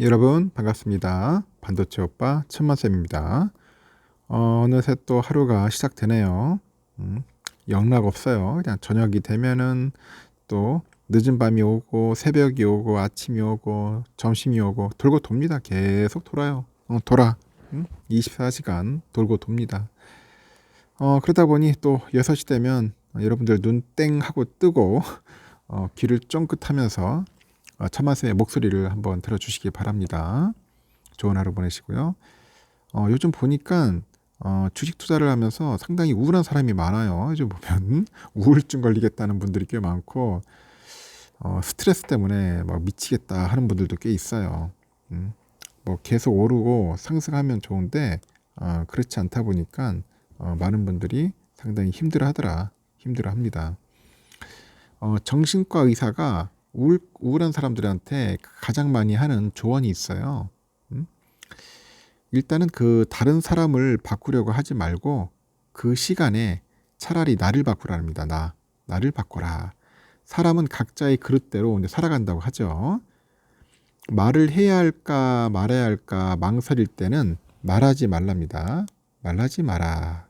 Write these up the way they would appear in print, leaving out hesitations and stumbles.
여러분 반갑습니다. 반도체 오빠 천만쌤입니다. 어느새 또 하루가 시작되네요. 영락 없어요. 그냥 저녁이 되면은 또 늦은 밤이 오고 새벽이 오고 아침이 오고 점심이 오고 돌고 돕니다. 계속 돌아요. 돌아. 24시간 돌고 돕니다. 그러다 보니 또 6시 되면 여러분들 눈 땡 하고 뜨고 귀를 쫑긋하면서 천만쌤의 목소리를 한번 들어주시기 바랍니다. 좋은 하루 보내시고요. 요즘 보니까 주식 투자를 하면서 상당히 우울한 사람이 많아요. 요즘 보면 우울증 걸리겠다는 분들이 꽤 많고 스트레스 때문에 막 미치겠다 하는 분들도 꽤 있어요. 뭐 계속 오르고 상승하면 좋은데 그렇지 않다 보니까 많은 분들이 상당히 힘들어합니다. 정신과 의사가 우울한 사람들한테 가장 많이 하는 조언이 있어요. 일단은 그 다른 사람을 바꾸려고 하지 말고 그 시간에 차라리 나를 바꾸라합니다. 나를 바꿔라. 사람은 각자의 그릇대로 이제 살아간다고 하죠. 말을 해야 할까 말아야 할까 망설일 때는 말하지 말랍니다. 말하지 마라.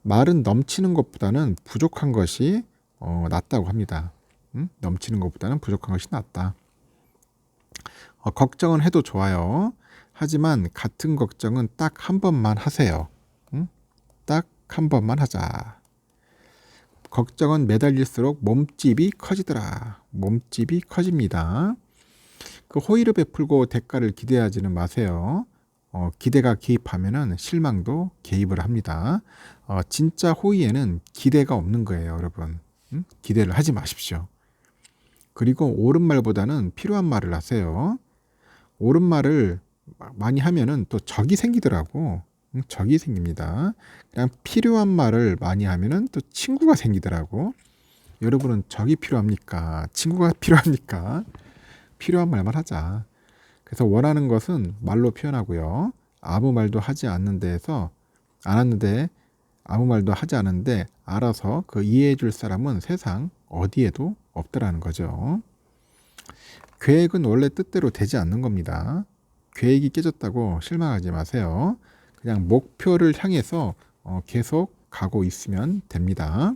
말은 넘치는 것보다는 부족한 것이 낫다고 합니다. 넘치는 것보다는 부족한 것이 낫다. 걱정은 해도 좋아요. 하지만 같은 걱정은 딱 한 번만 하세요. 딱 한 번만 하자. 걱정은 매달릴수록 몸집이 커지더라. 몸집이 커집니다. 그 호의를 베풀고 대가를 기대하지는 마세요. 기대가 개입하면은 실망도 개입을 합니다. 진짜 호의에는 기대가 없는 거예요, 여러분. 기대를 하지 마십시오. 그리고 옳은 말보다는 필요한 말을 하세요. 옳은 말을 많이 하면은 또 적이 생기더라고. 적이 생깁니다. 그냥 필요한 말을 많이 하면은 또 친구가 생기더라고. 여러분은 적이 필요합니까? 친구가 필요합니까? 필요한 말만 하자. 그래서 원하는 것은 말로 표현하고요. 아무 말도 하지 않는 데에서 아무 말도 하지 않은데 알아서 그 이해해 줄 사람은 세상 어디에도 없더라는 거죠. 계획은 원래 뜻대로 되지 않는 겁니다. 계획이 깨졌다고 실망하지 마세요. 그냥 목표를 향해서 계속 가고 있으면 됩니다.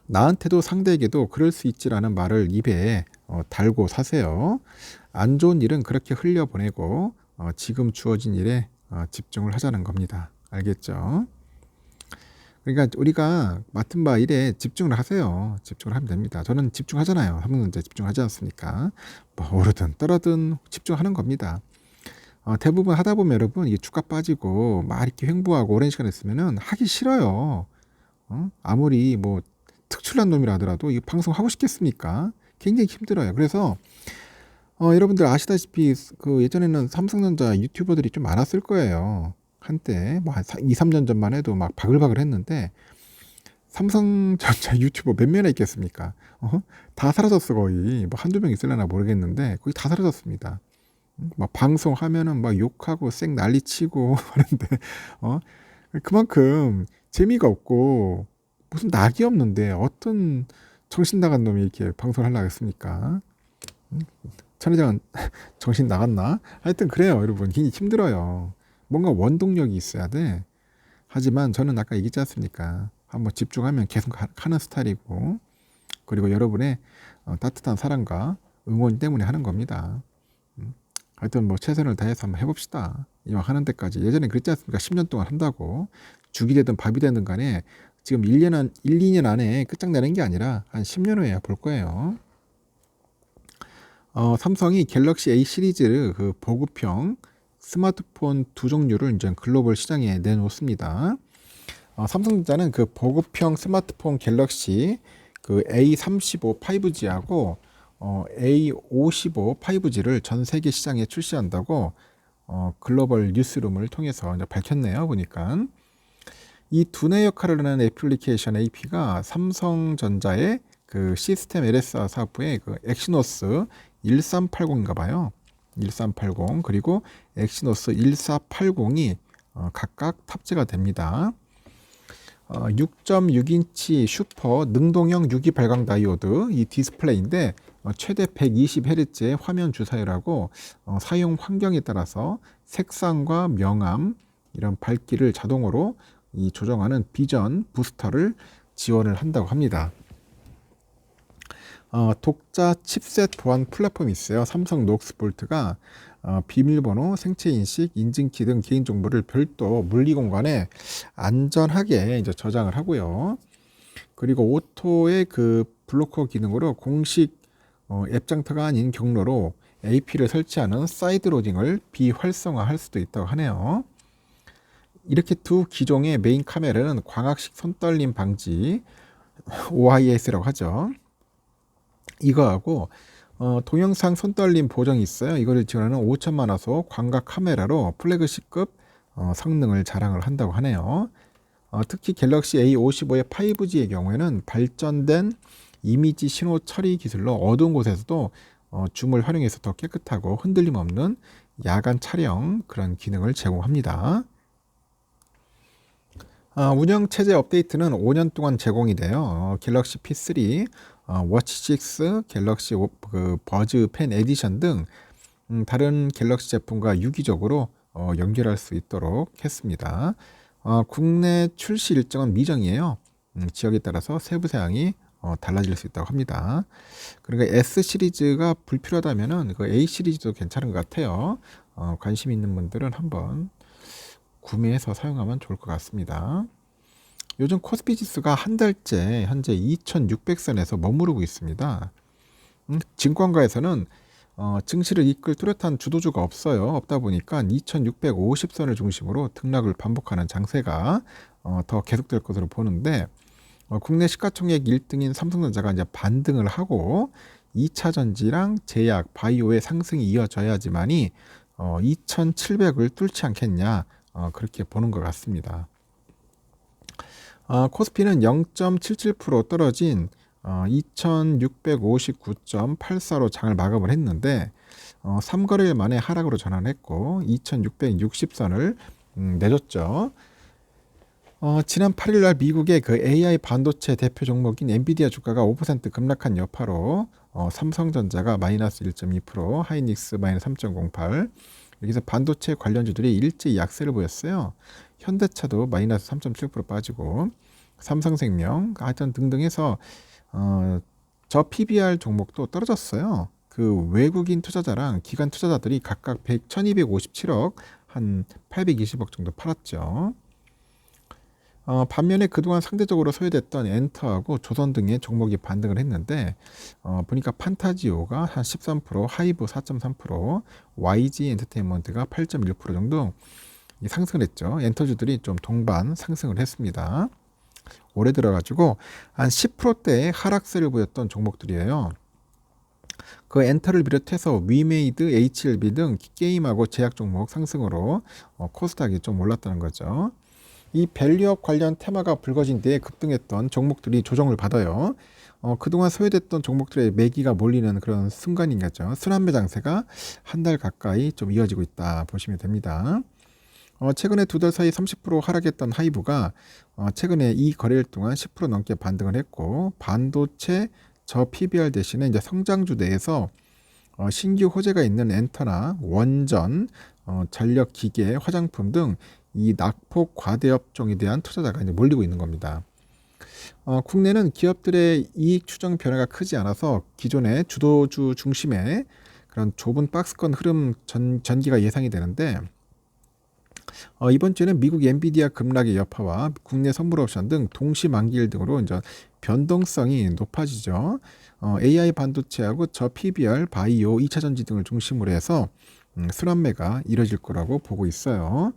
나한테도 상대에게도 그럴 수 있지라는 말을 입에 달고 사세요. 안 좋은 일은 그렇게 흘려보내고 지금 주어진 일에 집중을 하자는 겁니다. 알겠죠? 그러니까 우리가 맡은 바 일에 집중을 하세요. 집중을 하면 됩니다. 저는 집중하잖아요. 삼성전자 집중하지 않습니까? 뭐 오르든 떨어든 집중하는 겁니다. 대부분 하다 보면 여러분 이게 주가 빠지고 막 이렇게 횡보하고 오랜 시간 있으면은 하기 싫어요. 아무리 뭐 특출난 놈이라 하더라도 이 방송 하고 싶겠습니까? 굉장히 힘들어요. 그래서 여러분들 아시다시피 그 예전에는 삼성전자 유튜버들이 좀 많았을 거예요. 한때 뭐 한 2, 3년 전만 해도 막 바글바글 했는데 삼성전자 유튜버 몇 명이나 있겠습니까? 다 사라졌어 거의. 뭐 한두 명 있을려나 모르겠는데 거의 다 사라졌습니다. 막 방송하면은 막 욕하고 쌩 난리치고 하는데 그만큼 재미가 없고 무슨 낙이 없는데 어떤 정신 나간 놈이 이렇게 방송을 하려고 했습니까? 천회장은 정신 나갔나? 하여튼 그래요 여러분. 굉장히 힘들어요. 뭔가 원동력이 있어야 돼. 하지만 저는 아까 얘기했지 않습니까? 한번 집중하면 계속 하는 스타일이고, 그리고 여러분의 따뜻한 사랑과 응원 때문에 하는 겁니다. 하여튼 뭐 최선을 다해서 한번 해봅시다. 이왕 하는 데까지. 예전에 그랬지 않습니까? 10년 동안 한다고. 죽이 되든 밥이 되든 간에 지금 1, 2년 안에 끝장내는 게 아니라 한 10년 후에 볼 거예요. 삼성이 갤럭시 A 시리즈 그 보급형 스마트폰 두 종류를 이제 글로벌 시장에 내놓습니다. 삼성전자는 그 보급형 스마트폰 갤럭시 그 A35 5G하고 A55 5G를 전 세계 시장에 출시한다고 글로벌 뉴스룸을 통해서 이제 밝혔네요. 보니까 이 두뇌 역할을 하는 애플리케이션 AP가 삼성전자의 그 시스템 LSR 사업부의 그 엑시노스 1380인가 봐요. 1380 그리고 엑시노스 1480이 각각 탑재가 됩니다. 6.6인치 슈퍼 능동형 유기 발광 다이오드 이 디스플레이인데 최대 120Hz의 화면 주사율하고 사용 환경에 따라서 색상과 명암 이런 밝기를 자동으로 조정하는 비전 부스터를 지원을 한다고 합니다. 독자 칩셋 보안 플랫폼이 있어요. 삼성 녹스볼트가 비밀번호, 생체인식, 인증키 등 개인정보를 별도 물리공간에 안전하게 이제 저장을 하고요. 그리고 오토의 그 블로커 기능으로 공식 앱 장터가 아닌 경로로 AP를 설치하는 사이드 로딩을 비활성화할 수도 있다고 하네요. 이렇게 두 기종의 메인 카메라는 광학식 손떨림 방지 OIS라고 하죠. 이거하고 동영상 손떨림 보정이 있어요. 이거를 지원하는 5천만 화소 광각 카메라로 플래그십급 성능을 자랑을 한다고 하네요. 특히 갤럭시 A55의 5G의 경우에는 발전된 이미지 신호 처리 기술로 어두운 곳에서도 줌을 활용해서 더 깨끗하고 흔들림 없는 야간 촬영 그런 기능을 제공합니다. 운영 체제 업데이트는 5년 동안 제공이 돼요. 갤럭시 P3, 워치 6, 갤럭시 버즈 펜 에디션 등 다른 갤럭시 제품과 유기적으로 연결할 수 있도록 했습니다. 국내 출시 일정은 미정이에요. 지역에 따라서 세부 사양이 달라질 수 있다고 합니다. 그러니까 S 시리즈가 불필요하다면은 그 A 시리즈도 괜찮은 것 같아요. 관심 있는 분들은 한번 구매해서 사용하면 좋을 것 같습니다. 요즘 코스피 지수가 한 달째 현재 2600선에서 머무르고 있습니다. 증권가에서는 증시를 이끌 뚜렷한 주도주가 없다 보니까 2650선을 중심으로 등락을 반복하는 장세가 더 계속될 것으로 보는데 국내 시가총액 1등인 삼성전자가 이제 반등을 하고 2차 전지랑 제약, 바이오의 상승이 이어져야지만이 2700을 뚫지 않겠냐 그렇게 보는 것 같습니다. 코스피는 0.77% 떨어진 2659.84로 장을 마감을 했는데 3거래일 만에 하락으로 전환했고 2660선을 내줬죠. 지난 8일 날 미국의 그 AI 반도체 대표 종목인 엔비디아 주가가 5% 급락한 여파로 삼성전자가 마이너스 1.2%, 하이닉스 마이너스 3.08, 여기서 반도체 관련주들이 일제히 약세를 보였어요. 현대차도 마이너스 3.7% 빠지고 삼성생명, 하여튼 등등 해서 저 PBR 종목도 떨어졌어요. 그 외국인 투자자랑 기관 투자자들이 각각 1257억, 한 820억 정도 팔았죠. 반면에 그동안 상대적으로 소외됐던 엔터하고 조선 등의 종목이 반등을 했는데 보니까 판타지오가 한 13%, 하이브 4.3%, YG 엔터테인먼트가 8.1% 정도 상승을 했죠. 엔터주들이 좀 동반 상승을 했습니다. 올해 들어가지고 한 10%대의 하락세를 보였던 종목들이에요. 그 엔터를 비롯해서 위메이드, HLB 등 게임하고 제약 종목 상승으로 코스닥이 좀 올랐다는 거죠. 이 밸류업 관련 테마가 불거진 뒤에 급등했던 종목들이 조정을 받아요. 그동안 소외됐던 종목들의 매기가 몰리는 그런 순간인 거죠. 순환매 장세가 한 달 가까이 좀 이어지고 있다 보시면 됩니다. 최근에 두 달 사이 30% 하락했던 하이브가 최근에 이 거래일 동안 10% 넘게 반등을 했고 반도체 저 PBR 대신에 이제 성장주 내에서 신규 호재가 있는 엔터나 원전, 전력 기계, 화장품 등 이 낙폭 과대업종에 대한 투자자가 이제 몰리고 있는 겁니다. 국내는 기업들의 이익 추정 변화가 크지 않아서 기존의 주도주 중심의 그런 좁은 박스권 흐름 전기가 예상이 되는데 이번 주에는 미국 엔비디아 급락의 여파와 국내 선물 옵션 등 동시 만기일 등으로 이제 변동성이 높아지죠. AI 반도체하고 저 PBR, 바이오, 2차 전지 등을 중심으로 해서 순환매가 이뤄질 거라고 보고 있어요.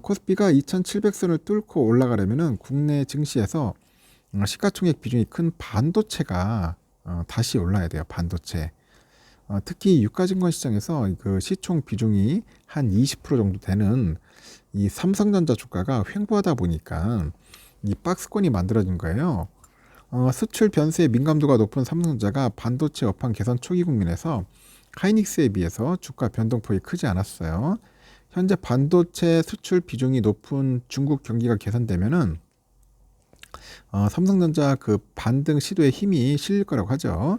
코스피가 2700선을 뚫고 올라가려면은 국내 증시에서 시가총액 비중이 큰 반도체가 다시 올라야 돼요. 반도체. 특히 유가증권 시장에서 그 시총 비중이 한 20% 정도 되는 이 삼성전자 주가가 횡보하다 보니까 이 박스권이 만들어진 거예요. 수출 변수에 민감도가 높은 삼성전자가 반도체 업황 개선 초기 국면에서 하이닉스에 비해서 주가 변동폭이 크지 않았어요. 현재 반도체 수출 비중이 높은 중국 경기가 개선되면은 삼성전자 그 반등 시도에 힘이 실릴 거라고 하죠.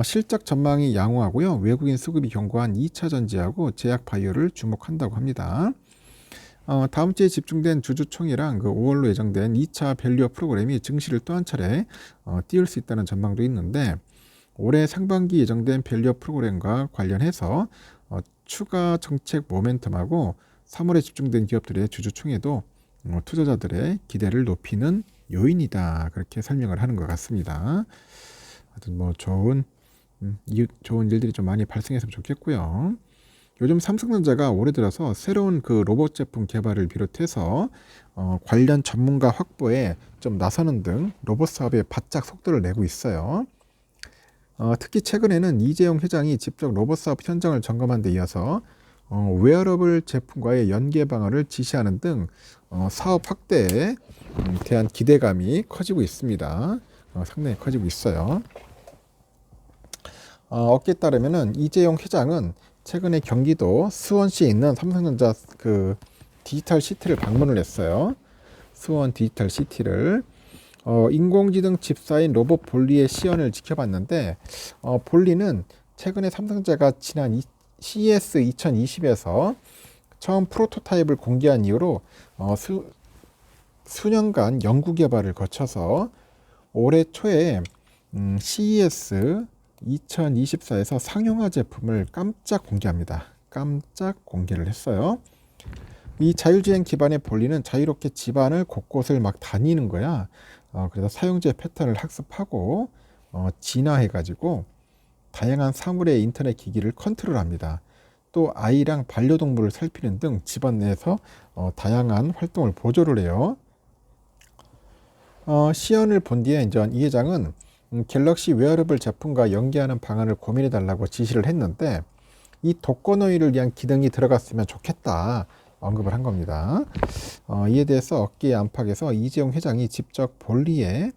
실적 전망이 양호하고요. 외국인 수급이 견고한 2차 전지하고 제약 바이오를 주목한다고 합니다. 다음 주에 집중된 주주총회랑 그 5월로 예정된 2차 밸류업 프로그램이 증시를 또 한 차례 띄울 수 있다는 전망도 있는데 올해 상반기 예정된 밸류업 프로그램과 관련해서 추가 정책 모멘텀하고 3월에 집중된 기업들의 주주총회도 투자자들의 기대를 높이는 요인이다. 그렇게 설명을 하는 것 같습니다. 하여튼 뭐 좋은 일들이 좀 많이 발생했으면 좋겠고요. 요즘 삼성전자가 올해 들어서 새로운 그 로봇 제품 개발을 비롯해서 관련 전문가 확보에 좀 나서는 등 로봇 사업에 바짝 속도를 내고 있어요. 특히 최근에는 이재용 회장이 직접 로봇 사업 현장을 점검한 데 이어서 웨어러블 제품과의 연계 방안을 지시하는 등 사업 확대에 대한 기대감이 커지고 있습니다. 상당히 커지고 있어요. 업계에 따르면은 이재용 회장은 최근에 경기도 수원시에 있는 삼성전자 그 디지털 시티를 방문을 했어요. 수원 디지털 시티를 인공지능 집사인 로봇 볼리의 시연을 지켜봤는데 볼리는 최근에 삼성전자가 지난 CES 2020에서 처음 프로토타입을 공개한 이후로 수년간 연구 개발을 거쳐서 올해 초에 CES 2024에서 상용화 제품을 깜짝 공개합니다. 깜짝 공개를 했어요. 이 자율주행 기반의 볼리는 자유롭게 집안을 곳곳을 막 다니는 거야. 그래서 사용자 패턴을 학습하고 진화해가지고 다양한 사물의 인터넷 기기를 컨트롤합니다. 또 아이랑 반려동물을 살피는 등 집안 내에서 다양한 활동을 보조를 해요. 시연을 본 뒤에 이제 이 회장은 갤럭시 웨어러블 제품과 연계하는 방안을 고민해 달라고 지시를 했는데 이 독거노이를 위한 기능이 들어갔으면 좋겠다 언급을 한 겁니다. 이에 대해서 업계 안팎에서 이재용 회장이 직접 볼리의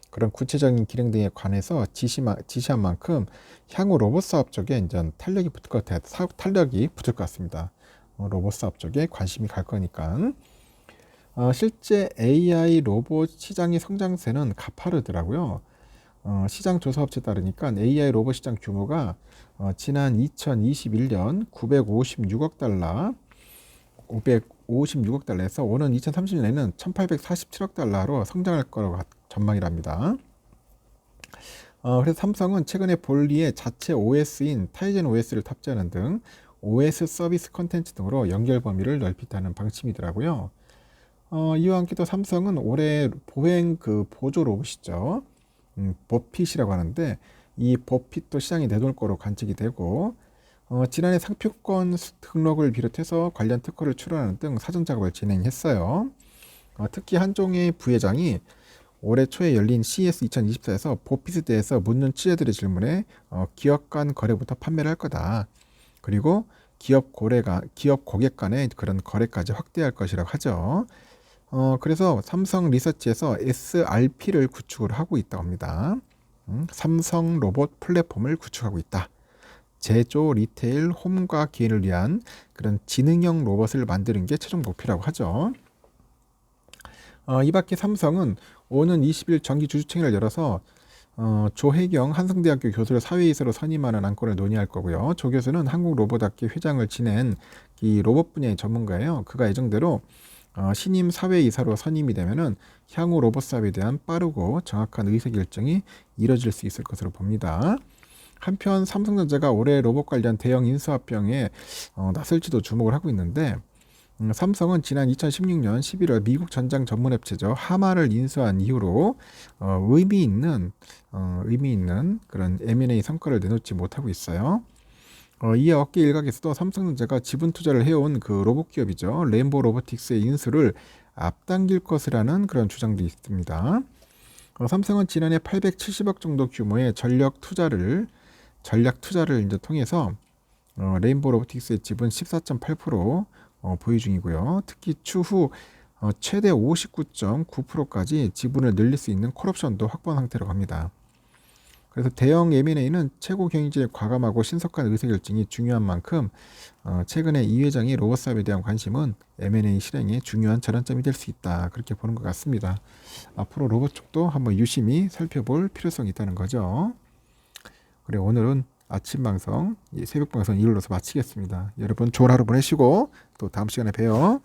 그런 구체적인 기능 등에 관해서 지시한 만큼 향후 로봇 사업 쪽에 이제 탄력이 붙을 것 같아요. 탄력이 붙을 것 같습니다. 로봇 사업 쪽에 관심이 갈 거니까. 실제 AI 로봇 시장의 성장세는 가파르더라고요. 시장 조사업체에 따르니까 AI 로봇 시장 규모가 지난 2021년 956억 달러에서 오는 2030년에는 1847억 달러로 성장할 거라고 전망이랍니다. 그래서 삼성은 최근에 볼리의 자체 OS인 타이젠 OS를 탑재하는 등 OS 서비스 컨텐츠 등으로 연결 범위를 넓히다는 방침이더라고요. 이와 함께 또 삼성은 올해 보행 그 보조 로봇이죠. 버핏이라고 하는데 이 버핏도 시장에 내놓을 거로 관측이 되고 지난해 상표권 등록을 비롯해서 관련 특허를 출원하는 등 사전 작업을 진행했어요. 특히 한종의 부회장이 올해 초에 열린 CES 2024에서 버핏에 대해서 묻는 취재들의 질문에 기업 간 거래부터 판매를 할 거다. 그리고 기업 고객 간의 그런 거래까지 확대할 것이라고 하죠. 그래서 삼성 리서치에서 SRP를 구축을 하고 있다고 합니다. 삼성 로봇 플랫폼을 구축하고 있다. 제조, 리테일, 홈과 기인을 위한 그런 지능형 로봇을 만드는 게 최종 목표라고 하죠. 이 밖에 삼성은 오는 20일 정기 주주총회를 열어서 조혜경 한성대학교 교수를 사회이사로 선임하는 안건을 논의할 거고요. 조 교수는 한국로봇학회 회장을 지낸 이 로봇 분야의 전문가예요. 그가 예정대로 신임 사회이사로 선임이 되면은 향후 로봇 사업에 대한 빠르고 정확한 의사결정이 이뤄질 수 있을 것으로 봅니다. 한편 삼성전자가 올해 로봇 관련 대형 인수합병에 나설지도 주목을 하고 있는데 삼성은 지난 2016년 11월 미국 전장 전문 업체죠 하마를 인수한 이후로 의미 있는 그런 M&A 성과를 내놓지 못하고 있어요. 이에 업계 일각에서도 삼성전자가 지분 투자를 해온 그 로봇 기업이죠 레인보우 로보틱스의 인수를 앞당길 것이라는 그런 주장도 있습니다. 삼성은 지난해 870억 정도 규모의 전략 투자를 이제 통해서 레인보우 로보틱스의 지분 14.8% 보유 중이고요. 특히 추후 최대 59.9%까지 지분을 늘릴 수 있는 콜옵션도 확보한 상태라고 합니다. 그래서 대형 M&A는 최고 경영진의 과감하고 신속한 의사결정이 중요한 만큼 최근에 이 회장의 로봇 사업에 대한 관심은 M&A 실행의 중요한 전환점이 될 수 있다. 그렇게 보는 것 같습니다. 앞으로 로봇 쪽도 한번 유심히 살펴볼 필요성이 있다는 거죠. 그래, 오늘은 아침 방송, 새벽 방송 이걸로서 마치겠습니다. 여러분 좋은 하루 보내시고 또 다음 시간에 봬요.